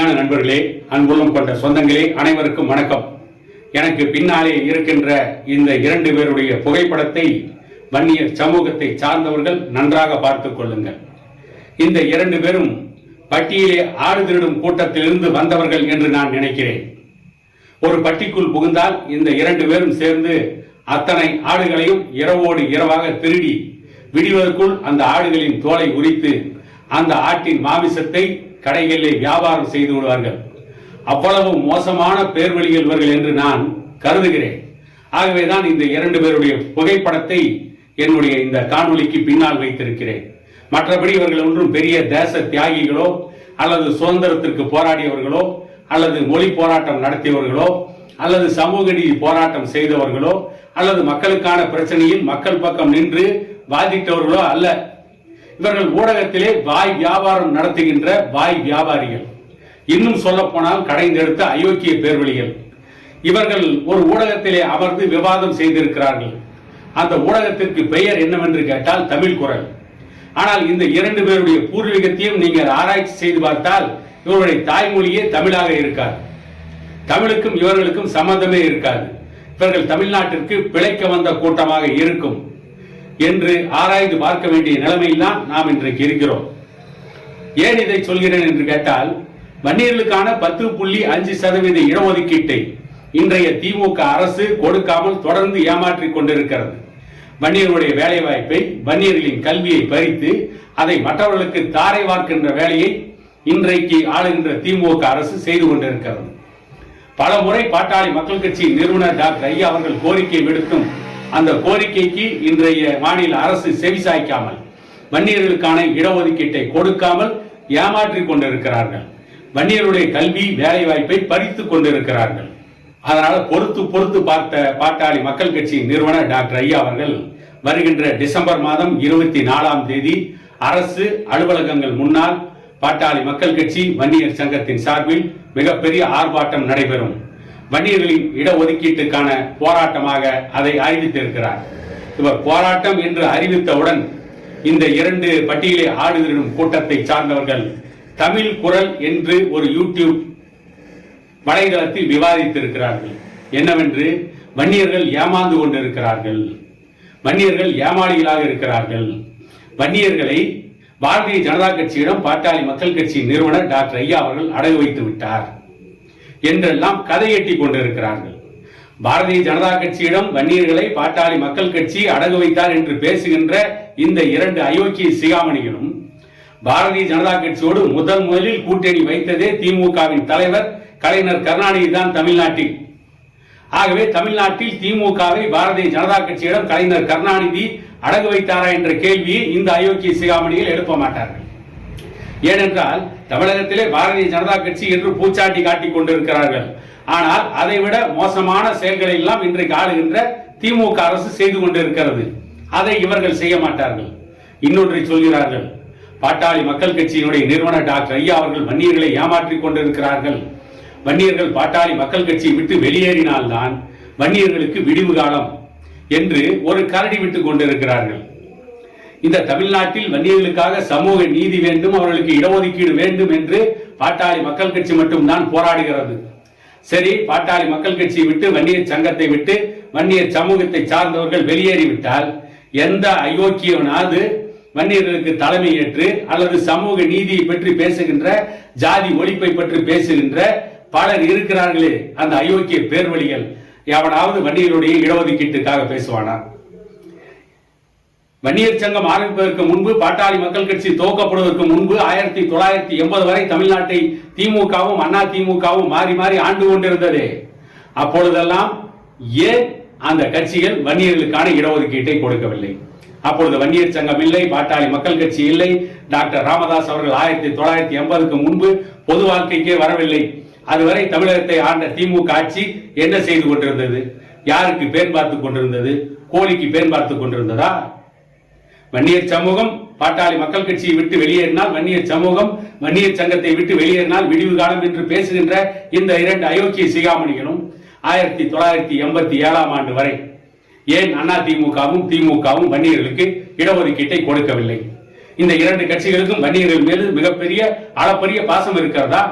அருமையான நண்பர்களே, அன்புள்ளம் கொண்ட சொந்தங்களே, அனைவருக்கும் வணக்கம். எனக்கு பின்னாலே இருக்கின்ற இந்த 2 பேருடைய புகைப்படத்தை வன்னியர் சமூகத்தை சார்ந்தவர்கள் நன்றாக பார்த்துக் கொள்ளுங்கள். இந்த 2 பேரும் பட்டியலே ஆடு திருடும் கூட்டத்திலிருந்து வந்தவர்கள் என்று நான் நினைக்கிறேன். ஒரு பட்டிக்குள் புகுந்தால் இந்த 2 பேரும் சேர்ந்து அத்தனை ஆடுகளையும் இரவோடு இரவாக திருடி விடுவதற்குள் அந்த ஆடுகளின் தோலை உரித்து அந்த ஆட்டின் மாமிசத்தை கடைகளில் வியாபாரம் செய்து விடுவார்கள். அவ்வளவு மோசமான பேர்வழிகள் இவர்கள் என்று நான் கருதுகிறேன். ஆகவேதான் இந்த 2 பேருடைய புகைப்படத்தை என்னுடைய இந்த காணொலிக்கு பின்னால் வைத்திருக்கிறேன். மற்றபடி இவர்கள் ஒன்றும் பெரிய தேச தியாகிகளோ அல்லது சுதந்திரத்திற்கு போராடியவர்களோ அல்லது மொழி போராட்டம் நடத்தியவர்களோ அல்லது சமூக நீதி போராட்டம் செய்தவர்களோ அல்லது மக்களுக்கான பிரச்சனையில் மக்கள் பக்கம் நின்று வாதிட்டவர்களோ அல்ல. இவர்கள் ஊடகத்திலே வாய் வியாபாரம் நடத்துகின்ற வாய் வியாபாரிகள். இன்னும் சொல்ல போனால் கடைந்தெடுத்த அயோக்கிய பேர்வழிகள். இவர்கள் ஒரு ஊடகத்திலே அமர்ந்து விவாதம் செய்திருக்கிறார்கள். அந்த ஊடகத்திற்கு பெயர் என்னவென்று கேட்டால் தமிழ் குரல். ஆனால் இந்த 2 பேருடைய பூர்வீகத்தையும் நீங்கள் ஆராய்ச்சி செய்து பார்த்தால் இவருடைய தாய்மொழியே தமிழாக இருக்காது. தமிழுக்கும் இவர்களுக்கும் சம்பந்தமே இருக்காது. இவர்கள் தமிழ்நாட்டிற்கு பிழைக்க வந்த கூட்டமாக இருக்கும் என்று ஆராய்ந்து பார்க்க வேண்டிய நிலைமையில் தான் நாம் இன்றைக்கு இருக்கிறோம். ஏன் இதை சொல்கிறேன் என்று கேட்டால், வன்னியர்களுக்கான 10.5% இடஒதுக்கீட்டை இன்றைய திமுக அரசு கொடுக்காமல் தொடர்ந்து ஏமாற்றிக் கொண்டிருக்கிறது. வன்னியர்களுடைய வேலை வாய்ப்பை, வன்னியர்களின் கல்வியை பறித்து அதை மற்றவர்களுக்கு தாரை வார்க்கின்ற வேலையை இன்றைக்கு ஆளுகின்ற திமுக அரசு செய்து கொண்டிருக்கிறது. பல முறை பாட்டாளி மக்கள் கட்சி நிறுவனர் டாக்டர் ஐயா அவர்கள் கோரிக்கை விடுத்தும் அந்த கோரிக்கைக்கு இன்றைய மாநில அரசு செவிசாய்க்காமல் வன்னியர்களுக்கான இடஒதுக்கீட்டை கொடுக்காமல் ஏமாற்றிக் கொண்டிருக்கிறார்கள். வன்னியருடைய கல்வி வேலை வாய்ப்பை பறித்துக் கொண்டிருக்கிறார்கள். அதனால பொறுத்து பார்த்த பாட்டாளி மக்கள் கட்சி நிறுவனர் டாக்டர் ஐயா அவர்கள் வருகின்ற டிசம்பர் மாதம் 24ஆம் தேதி அரசு அலுவலகங்கள் முன்னால் பாட்டாளி மக்கள் கட்சி வன்னியர் சங்கத்தின் சார்பில் மிகப்பெரிய ஆர்ப்பாட்டம் நடைபெறும். வன்னியர்களின் இடஒதுக்கீட்டுக்கான போராட்டமாக அதை அறிவித்திருக்கிறார். இவர் போராட்டம் என்று அறிவித்தவுடன் இந்த 2 பட்டியலை ஆடு திருடும் கூட்டத்தை சார்ந்தவர்கள் தமிழ் குரல் என்று ஒரு யூடியூப் வலைதளத்தில் விவாதித்திருக்கிறார்கள். என்னவென்று, வன்னியர்கள் ஏமாந்து கொண்டிருக்கிறார்கள், வன்னியர்கள் ஏமாளிகளாக இருக்கிறார்கள், வன்னியர்களை பாரதிய ஜனதா கட்சியிடம் பாட்டாளி மக்கள் கட்சி நிறுவனர் டாக்டர் ஐயா அவர்கள் அடகு வைத்து விட்டார் என்றெல்லாம் கதையெட்டி கொண்டிருக்கிறார்கள். பாரதிய ஜனதா கட்சியிடம் வன்னியர்களை பாட்டாளி மக்கள் கட்சி அடகு வைத்தார் என்று பேசுகின்ற இந்த 2 அயோக்கிய சிகாமணிகளும் பாரதிய ஜனதா கட்சியோடு முதலில் கூட்டணி வைத்ததே திமுகவின் தலைவர் கலைஞர் கருணாநிதி தான் தமிழ்நாட்டில். ஆகவே தமிழ்நாட்டில் திமுகவை பாரதிய ஜனதா கட்சியிடம் கலைஞர் கருணாநிதி அடகு வைத்தாரா என்ற கேள்வியை இந்த அயோக்கிய சிகாமணிகள் எழுப்ப மாட்டார்கள். ஏனென்றால் தமிழகத்திலே பாரதிய ஜனதா கட்சி என்று பூச்சாட்டி காட்டிக் கொண்டிருக்கிறார்கள். ஆனால் அதைவிட மோசமான செயல்களை எல்லாம் இன்றைக்கு ஆளுகின்ற திமுக அரசு செய்து கொண்டிருக்கிறது. அதை இவர்கள் செய்ய மாட்டார்கள். இன்னொன்றை சொல்கிறார்கள், பாட்டாளி மக்கள் கட்சியினுடைய நிறுவனர் டாக்டர் ஐயா அவர்கள் வன்னியர்களை ஏமாற்றிக் கொண்டிருக்கிறார்கள். வன்னியர்கள் பாட்டாளி மக்கள் கட்சியை விட்டு வெளியேறினால்தான் வன்னியர்களுக்கு விடிவு காலம் என்று ஒரு கரடி விட்டுக் கொண்டிருக்கிறார்கள். இந்த தமிழ்நாட்டில் வன்னியர்களுக்காக சமூக நீதி வேண்டும், அவர்களுக்கு இடஒதுக்கீடு வேண்டும் என்று பாட்டாளி மக்கள் கட்சி மட்டும்தான் போராடுகிறது. சரி, பாட்டாளி மக்கள் கட்சியை விட்டு வன்னியர் சங்கத்தை விட்டு வன்னியர் சமூகத்தை சார்ந்தவர்கள் வெளியேறிவிட்டால் எந்த அயோக்கியவனாவது வன்னியர்களுக்கு தலைமை ஏற்று அல்லது சமூக நீதியை பற்றி பேசுகின்ற, ஜாதி ஒழிப்பை பற்றி பேசுகின்ற பலர் இருக்கிறார்களே, அந்த அயோக்கிய பேர்வழிகள் எவனாவது வன்னியருடைய இடஒதுக்கீட்டுக்காக பேசுவானா? வன்னியர் சங்கம் ஆரம்பிப்பதற்கு முன்பு, பாட்டாளி மக்கள் கட்சி துவக்கப்படுவதற்கு முன்பு 1980 வரை தமிழ்நாட்டை திமுகவும் அண்ணா திமுகவும் மாறி மாறி ஆண்டு கொண்டிருந்தது. அப்பொழுதெல்லாம் ஏன் அந்த கட்சிகள் வன்னியர்களுக்கான இடஒதுக்கீட்டை கொடுக்கவில்லை? அப்பொழுது வன்னியர் சங்கம் இல்லை, பாட்டாளி மக்கள் கட்சி இல்லை. டாக்டர் ராமதாஸ் அவர்கள் 1980க்கு முன்பு பொது வாழ்க்கைக்கே வரவில்லை. அதுவரை தமிழகத்தை ஆண்ட திமுக ஆட்சி என்ன செய்து கொண்டிருந்தது? யாருக்கு பேன் பார்த்துக் கொண்டிருந்தது? கோழிக்கு பேன் பார்த்துக் கொண்டிருந்ததா? வன்னியர் சமூகம் பாட்டாளி மக்கள் கட்சியை விட்டு வெளியேறினால், வன்னியர் சமூகம் வன்னியர் சங்கத்தை விட்டு வெளியேறினால் விடிவு காலம் என்று பேசுகின்ற இந்த 2 அயோக்கிய சிகாமணிகளும் 1987ஆம் ஆண்டு வரை ஏன் அண்ணா திமுகவும் திமுகவும் வன்னியர்களுக்கு இடஒதுக்கீட்டை கொடுக்கவில்லை? இந்த 2 கட்சிகளுக்கும் வன்னியர்கள் மீது மிகப்பெரிய அளப்பரிய பாசம் இருக்கிறதா?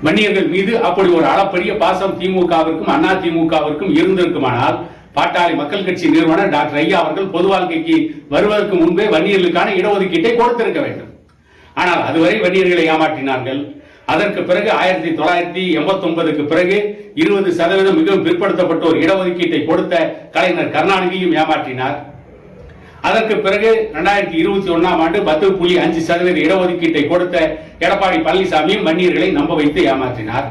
வன்னியர்கள் மீது அப்படி ஒரு அளப்பரிய பாசம் திமுகவிற்கும் அண்ணா திமுகவிற்கும் இருந்திருக்குமானால் பாட்டாளி மக்கள் கட்சி நிறுவனர் டாக்டர் ஐயா அவர்கள் பொது வாழ்க்கைக்கு வருவதற்கு முன்பே வன்னியர்களுக்கான இடஒதுக்கீட்டை கொடுத்திருக்க வேண்டும். ஆனால் அதுவரை வன்னியர்களை ஏமாற்றினார்கள். அதற்கு பிறகு 1989க்கு பிறகு 20% மிகவும் பிற்படுத்தப்பட்ட ஒரு இடஒதுக்கீட்டை கொடுத்த கலைஞர் கருணாநிதியும் ஏமாற்றினார். அதற்கு பிறகு 2021ஆம் ஆண்டு 10.5% இடஒதுக்கீட்டை கொடுத்த எடப்பாடி பழனிசாமியும் வன்னியர்களை நம்ப வைத்து ஏமாற்றினார்.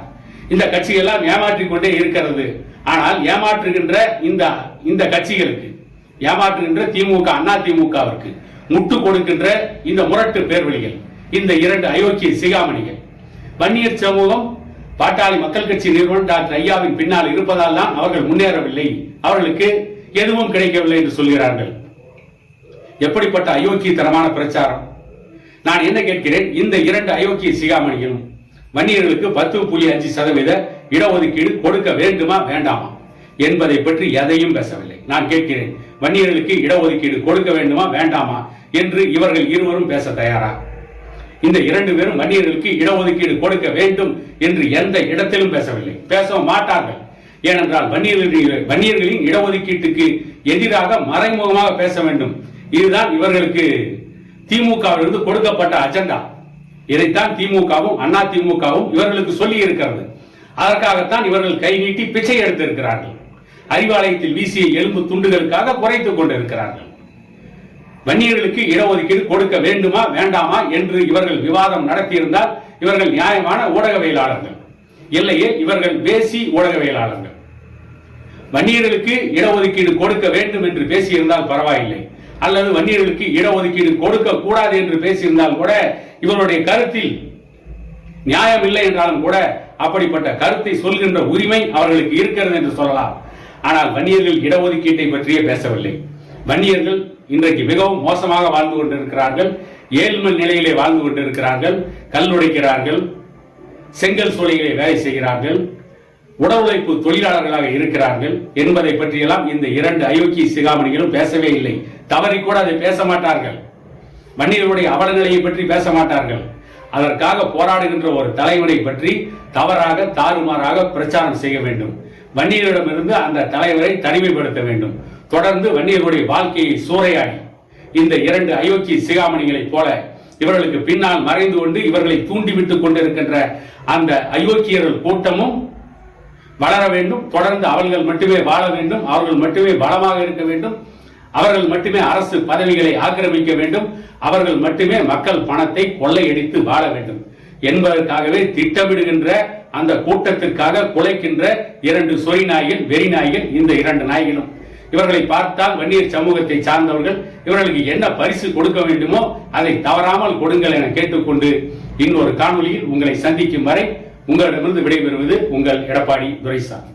இந்த கட்சியெல்லாம் ஏமாற்றிக் கொண்டே இருக்கிறது. ஆனால் ஏமாற்றுகின்ற இந்த கட்சிகளுக்கு, ஏமாற்றுகின்ற திமுக அண்ணா திமுகவிற்கு முட்டு கொடுக்கின்ற இந்த முரட்டு பேர்வழிகள், இந்த இரண்டு அயோக்கிய சிகாமணிகள், வன்னியர் சமூகம் பாட்டாளி மக்கள் கட்சி நிறுவனர் டாக்டர் ஐயாவின் பின்னால் இருப்பதால் தான் அவர்கள் முன்னேறவில்லை, அவர்களுக்கு எதுவும் கிடைக்கவில்லை என்று சொல்கிறார்கள். எப்படிப்பட்ட அயோக்கியத்தனமான பிரச்சாரம்! நான் என்ன கேட்கிறேன், இந்த இரண்டு அயோக்கிய சிகாமணிகளும் வன்னியர்களுக்கு 10.5% இடஒதுக்கீடு கொடுக்க வேண்டுமா வேண்டாமா என்பதை பற்றி எதையும் பேசவில்லை. நான் கேட்கிறேன், வன்னியர்களுக்கு இடஒதுக்கீடு கொடுக்க வேண்டுமா வேண்டாமா என்று இவர்கள் இருவரும் பேச தயாரா? இந்த இரண்டு பேரும் வன்னியர்களுக்கு இடஒதுக்கீடு கொடுக்க வேண்டும் என்று எந்த இடத்திலும் பேசவில்லை, பேசவும் மாட்டார்கள். ஏனென்றால் வன்னியர்களின் இடஒதுக்கீட்டுக்கு எதிராக மறைமுகமாக பேச வேண்டும். இதுதான் இவர்களுக்கு திமுகவிலிருந்து கொடுக்கப்பட்ட அஜெண்டா. இதைத்தான் திமுகவும் அண்ணா திமுகவும் இவர்களுக்கு சொல்லி இருக்கிறது. அதற்காகத்தான் இவர்கள் கை நீட்டி பிச்சை எடுத்திருக்கிறார்கள். அறிவாலயத்தில் வீசிய எலும்பு துண்டுகளுக்காக குறைத்துக் கொண்டிருக்கிறார்கள். வன்னியர்களுக்கு இடஒதுக்கீடு கொடுக்க வேண்டுமா வேண்டாமா என்று இவர்கள் விவாதம் நடத்தியிருந்தால் இவர்கள் நியாயமான ஊடகவியலாளர்கள், இல்லையே இவர்கள் பேசி ஊடகவியலாளர்கள். வன்னியர்களுக்கு இடஒதுக்கீடு கொடுக்க வேண்டும் என்று பேசியிருந்தால் பரவாயில்லை, அல்லது வன்னியர்களுக்கு இடஒதுக்கீடு கொடுக்க கூடாது என்று பேசியிருந்தால் கூட இவருடைய கருத்தில் நியாயம் இல்லை என்றாலும் கூட அப்படிப்பட்ட கருத்தை சொல்கின்ற உரிமை அவர்களுக்கு இருக்கிறது என்று சொல்லலாம். ஆனால் வன்னியர்கள் இடஒதுக்கீட்டை பற்றியே பேசவில்லை. வன்னியர்கள் இன்றைக்கு மிகவும் மோசமாக வாழ்ந்து கொண்டிருக்கிறார்கள், ஏழ்மை நிலையிலே வாழ்ந்து கொண்டிருக்கிறார்கள், கல் உடைக்கிறார்கள், செங்கல் சூளைகளை வேலை செய்கிறார்கள், உடல் உழைப்பு தொழிலாளர்களாக இருக்கிறார்கள் என்பதை பற்றியெல்லாம் இந்த இரண்டு அயோக்கிய சிகாமணிகளும் பேசவே இல்லை. தவறி கூட அதை பேச மாட்டார்கள். வன்னியர்களுடைய அவலநிலையை பற்றி பேச மாட்டார்கள். அதற்காக போராடுகின்ற ஒரு தலைவனை பற்றி தவறாக தாறுமாறாக பிரச்சாரம் செய்ய வேண்டும். வன்னியரிடமிருந்து அந்த தலைவரை தனிமைப்படுத்த வேண்டும். தொடர்ந்து வன்னியர்களுடைய வாழ்க்கையை சூறையாடி இந்த இரண்டு அயோக்கிய சிகாமணிகளைப் போல இவர்களுக்கு பின்னால் மறைந்து கொண்டு இவர்களை தூண்டிவிட்டுக் கொண்டிருக்கின்ற அந்த அயோக்கியர்கள் கூட்டமும் வளர வேண்டும். தொடர்ந்து அவர்கள் மட்டுமே வாழ வேண்டும், அவர்கள் மட்டுமே பலமாக இருக்க வேண்டும், அவர்கள் மட்டுமே அரசு பதவிகளை ஆக்கிரமிக்க வேண்டும், அவர்கள் மட்டுமே மக்கள் பணத்தை கொள்ளையடித்து வாழ வேண்டும் என்பதற்காகவே திட்டமிடுகின்ற அந்த கூட்டத்திற்காக குலைக்கின்ற இரண்டு சொறி நாய்கள், வெறி நாய்கள் இந்த இரண்டு நாய்களும். இவர்களை பார்த்தால் வன்னியர் சமூகத்தை சார்ந்தவர்கள் இவர்களுக்கு என்ன பரிசு கொடுக்க வேண்டுமோ அதை தவறாமல் கொடுங்கள் என கேட்டுக்கொண்டு இன்னொரு காணொலியில் உங்களை சந்திக்கும் வரை உங்களிடமிருந்து விடைபெறுவது உங்கள் எடப்பாடி துரைசாமி.